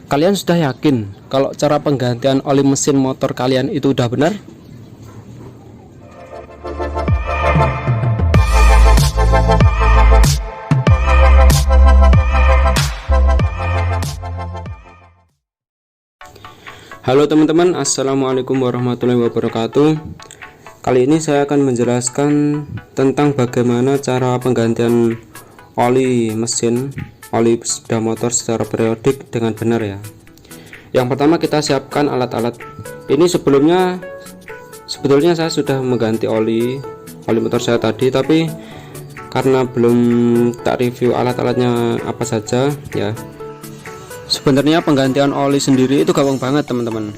Kalian sudah yakin kalau cara penggantian oli mesin motor kalian itu udah benar? Halo teman-teman, assalamualaikum warahmatullahi wabarakatuh. Kali ini saya akan menjelaskan tentang bagaimana cara penggantian oli mesin, oli sepeda motor secara periodik dengan benar ya. Yang pertama kita siapkan alat-alat. Ini sebetulnya saya sudah mengganti oli motor saya tadi, tapi karena belum tak review alat-alatnya apa saja ya. Sebenarnya penggantian oli sendiri itu gampang banget teman-teman.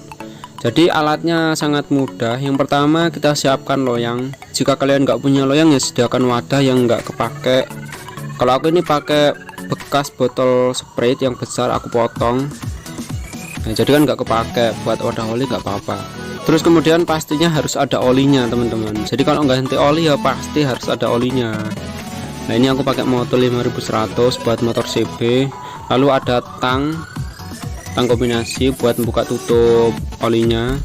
Jadi alatnya sangat mudah. Yang pertama kita siapkan loyang. Jika kalian nggak punya loyang ya sediakan wadah yang nggak kepake. Kalau aku ini pakai bekas botol Sprite yang besar, aku potong. Nah, jadi kan nggak kepake, buat wadah oli nggak apa-apa. Terus kemudian pastinya harus ada olinya teman-teman. Jadi kalau ganti oli ya pasti harus ada olinya. Nah ini aku pakai motor 5100 buat motor CB. Lalu ada tang kombinasi buat buka tutup olinya.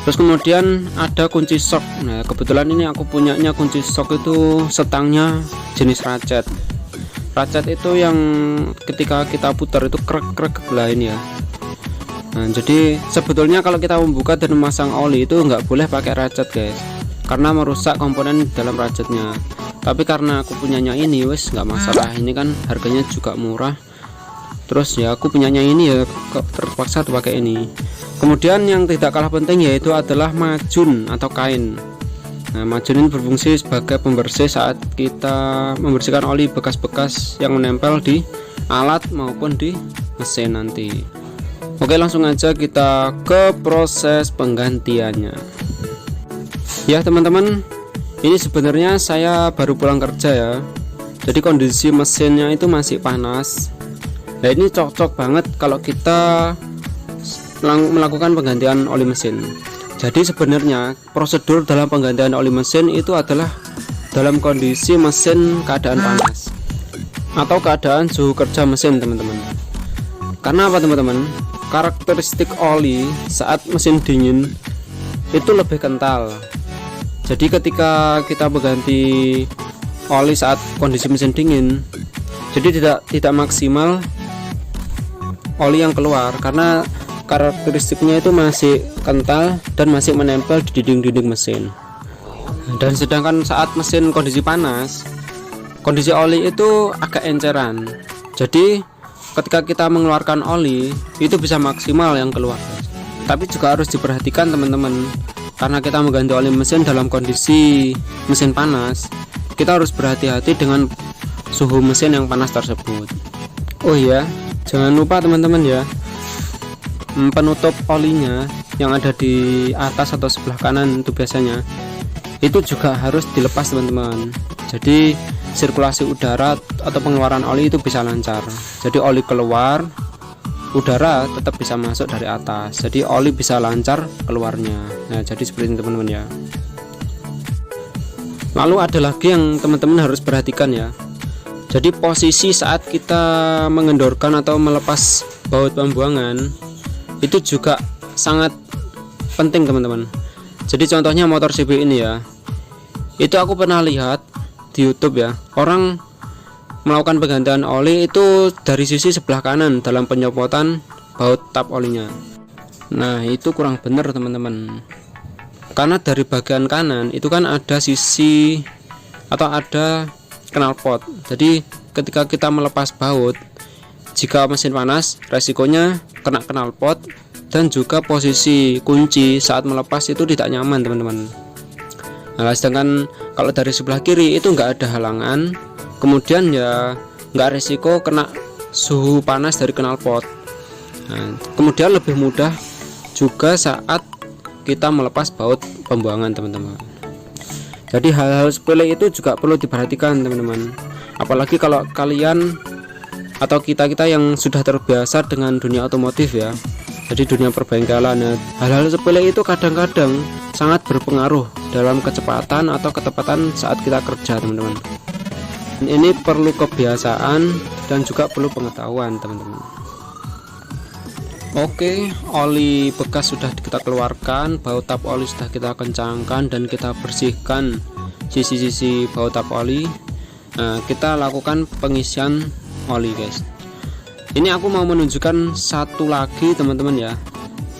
Terus kemudian ada kunci sok. Nah kebetulan ini aku punyanya kunci sok itu setangnya jenis ratchet itu yang ketika kita putar itu krek lain ya. Nah jadi sebetulnya kalau kita membuka dan memasang oli itu nggak boleh pakai ratchet guys, karena merusak komponen dalam ratchetnya. Tapi karena aku punyanya ini wes nggak masalah, ini kan harganya juga murah. Terus ya aku punyanya ini ya terpaksa pakai ini. Kemudian yang tidak kalah penting yaitu adalah majun atau kain. Nah majun ini berfungsi sebagai pembersih saat kita membersihkan oli bekas-bekas yang menempel di alat maupun di mesin nanti. Oke langsung aja kita ke proses penggantiannya ya teman-teman. Ini sebenarnya saya baru pulang kerja ya, jadi kondisi mesinnya itu masih panas. Nah ini cocok banget kalau kita melakukan penggantian oli mesin. Jadi sebenarnya prosedur dalam penggantian oli mesin itu adalah dalam kondisi mesin keadaan panas atau keadaan suhu kerja mesin teman-teman. Karena apa teman-teman? Karakteristik oli saat mesin dingin itu lebih kental. Jadi ketika kita berganti oli saat kondisi mesin dingin, jadi tidak maksimal oli yang keluar karena karakteristiknya itu masih kental dan masih menempel di dinding-dinding mesin. Dan sedangkan saat mesin kondisi panas, kondisi oli itu agak enceran. Jadi ketika kita mengeluarkan oli itu bisa maksimal yang keluar. Tapi juga harus diperhatikan teman-teman, karena kita mengganti oli mesin dalam kondisi mesin panas, kita harus berhati-hati dengan suhu mesin yang panas tersebut. Oh iya, jangan lupa teman-teman ya, penutup olinya yang ada di atas atau sebelah kanan itu biasanya itu juga harus dilepas teman-teman. Jadi sirkulasi udara atau pengeluaran oli itu bisa lancar. Jadi oli keluar, udara tetap bisa masuk dari atas, jadi oli bisa lancar keluarnya. Nah jadi seperti ini teman-teman ya. Lalu ada lagi yang teman-teman harus perhatikan ya. Jadi posisi saat kita mengendorkan atau melepas baut pembuangan itu juga sangat penting teman-teman. Jadi contohnya motor CB ini ya, itu aku pernah lihat di YouTube ya, orang melakukan penggantian oli itu dari sisi sebelah kanan dalam penyopotan baut tap olinya. Nah itu kurang benar teman-teman, karena dari bagian kanan itu kan ada sisi atau ada knalpot. Jadi ketika kita melepas baut, jika mesin panas resikonya kena knalpot, dan juga posisi kunci saat melepas itu tidak nyaman teman-teman. Nah sedangkan kalau dari sebelah kiri itu enggak ada halangan, kemudian ya enggak resiko kena suhu panas dari knalpot. Nah, kemudian lebih mudah juga saat kita melepas baut pembuangan teman-teman. Jadi hal-hal sepele itu juga perlu diperhatikan teman-teman, apalagi kalau kalian atau kita yang sudah terbiasa dengan dunia otomotif ya, jadi dunia perbengkelan ya. Hal-hal sepele itu kadang-kadang sangat berpengaruh dalam kecepatan atau ketepatan saat kita kerja teman-teman. Ini perlu kebiasaan dan juga perlu pengetahuan teman-teman. Oke, oli bekas sudah kita keluarkan, baut tap oli sudah kita kencangkan dan kita bersihkan sisi-sisi baut tap oli. Nah, kita lakukan pengisian oli guys. Ini aku mau menunjukkan satu lagi teman-teman ya.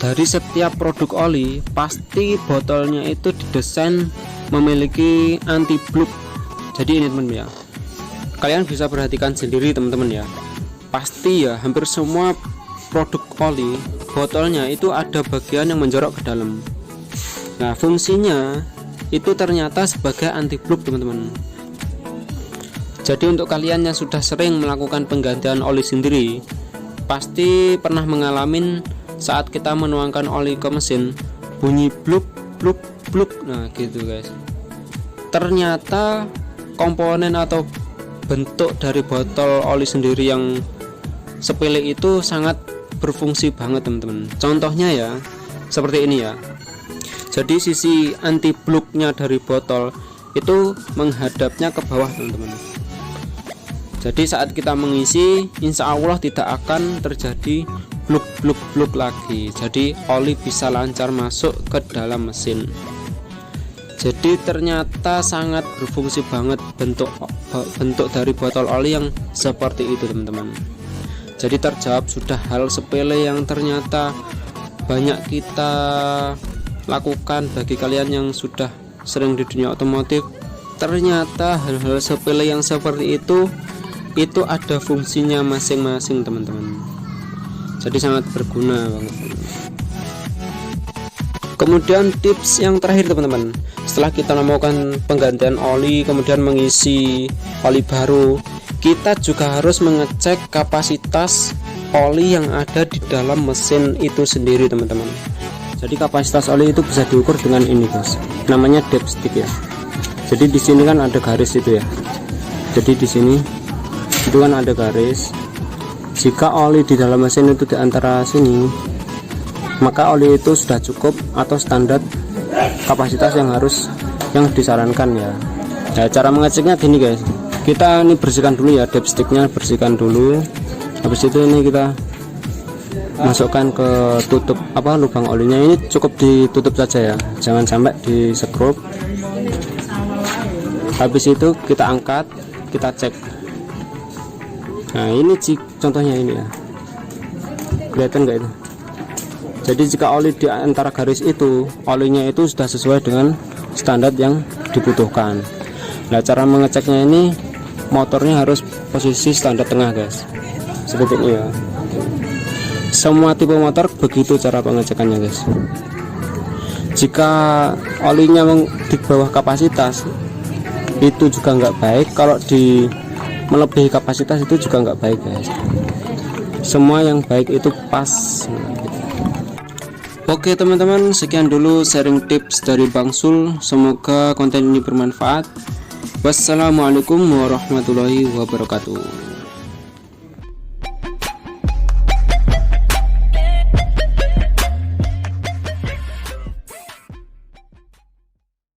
Dari setiap produk oli pasti botolnya itu didesain memiliki anti bluk. Jadi ini teman-teman ya, kalian bisa perhatikan sendiri teman-teman ya, pasti ya hampir semua produk oli botolnya itu ada bagian yang menjorok ke dalam. Nah, fungsinya itu ternyata sebagai anti bluk teman-teman. Jadi untuk kalian yang sudah sering melakukan penggantian oli sendiri, pasti pernah mengalami saat kita menuangkan oli ke mesin bunyi bluk bluk bluk. Nah gitu guys, ternyata komponen atau bentuk dari botol oli sendiri yang sepele itu sangat berfungsi banget teman-teman. Contohnya ya seperti ini ya. Jadi sisi anti bluknya dari botol itu menghadapnya ke bawah teman-teman. Jadi saat kita mengisi, insya Allah tidak akan terjadi bluk bluk bluk lagi. Jadi oli bisa lancar masuk ke dalam mesin. Jadi ternyata sangat berfungsi banget bentuk dari botol oli yang seperti itu teman-teman. Jadi terjawab sudah hal sepele yang ternyata banyak kita lakukan. Bagi kalian yang sudah sering di dunia otomotif, ternyata hal-hal sepele yang seperti itu ada fungsinya masing-masing teman-teman. Jadi sangat berguna banget. Kemudian tips yang terakhir teman-teman, setelah kita melakukan penggantian oli kemudian mengisi oli baru, kita juga harus mengecek kapasitas oli yang ada di dalam mesin itu sendiri teman-teman. Jadi kapasitas oli itu bisa diukur dengan ini guys, namanya dipstick ya. Jadi di sini kan ada garis itu ya. Jadi di sini itu kan ada garis. Jika oli di dalam mesin itu di antara sini, maka oli itu sudah cukup atau standar kapasitas yang disarankan ya. Nah, cara mengeceknya gini guys. Kita ini bersihkan dulu ya, dipsticknya bersihkan dulu. Habis itu ini kita masukkan ke tutup lubang olinya. Ini cukup ditutup saja ya, jangan sampai di skrup. Habis itu kita angkat, kita cek. Nah ini contohnya ini ya, kelihatan nggak itu? Jadi jika oli di antara garis itu, olinya itu sudah sesuai dengan standar yang dibutuhkan. Nah cara mengeceknya ini, motornya harus posisi standar tengah guys, seperti ini ya. Semua tipe motor begitu cara pengecekannya guys. Jika olinya di bawah kapasitas itu juga nggak baik, kalau melebihi kapasitas itu juga nggak baik guys. Semua yang baik itu pas. Oke teman-teman, sekian dulu sharing tips dari Bang Sul. Semoga konten ini bermanfaat. Wassalamualaikum warahmatullahi wabarakatuh.